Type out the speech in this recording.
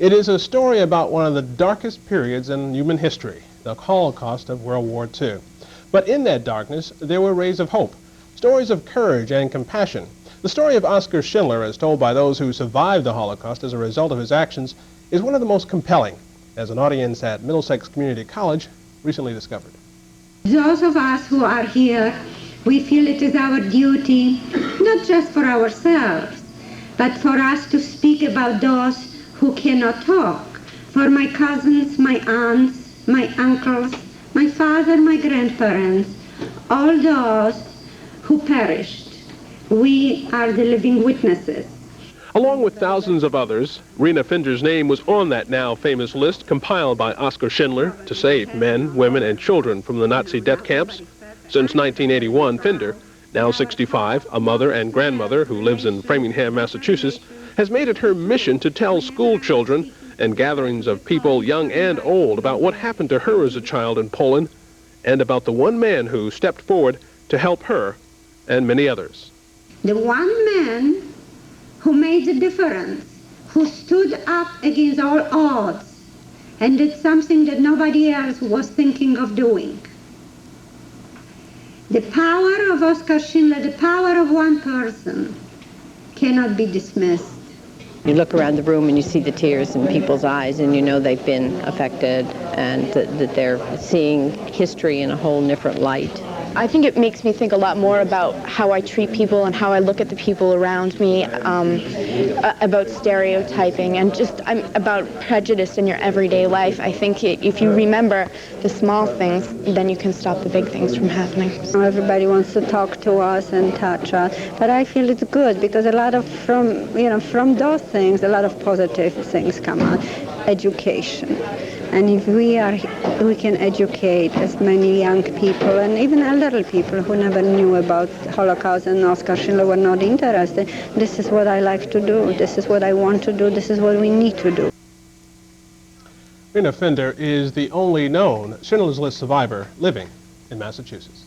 It is a story about one of the darkest periods in human history, the Holocaust of World War II. But in that darkness, there were rays of hope, stories of courage and compassion. The story of Oskar Schindler, as told by those who survived the Holocaust as a result of his actions, is one of the most compelling, as an audience at Middlesex Community College recently discovered. Those of us who are here, we feel it is our duty, not just for ourselves, but for us to speak about those who cannot talk. For my cousins, my aunts, my uncles, my father, my grandparents, all those who perished. We are the living witnesses. Along with thousands of others, Rena Finder's name was on that now famous list compiled by Oskar Schindler to save men, women, and children from the Nazi death camps. Since 1981, Finder, now 65, a mother and grandmother who lives in Framingham, Massachusetts, has made it her mission to tell school children and gatherings of people young and old about what happened to her as a child in Poland and about the one man who stepped forward to help her and many others. The one man who made the difference, who stood up against all odds and did something that nobody else was thinking of doing. The power of Oskar Schindler, the power of one person, cannot be dismissed. You look around the room and you see the tears in people's eyes, and you know they've been affected and that they're seeing history in a whole different light. I think it makes me think a lot more about how I treat people and how I look at the people around me, about stereotyping and just about prejudice in your everyday life. I think if you remember the small things, then you can stop the big things from happening. Everybody wants to talk to us and touch us, but I feel it's good because a lot of from those things, a lot of positive things come out. Education. And if we can educate as many young people and even elderly people who never knew about Holocaust and Oskar Schindler were not interested, this is what I like to do, this is what I want to do, this is what we need to do. Rena Finder is the only known Schindler's List survivor living in Massachusetts.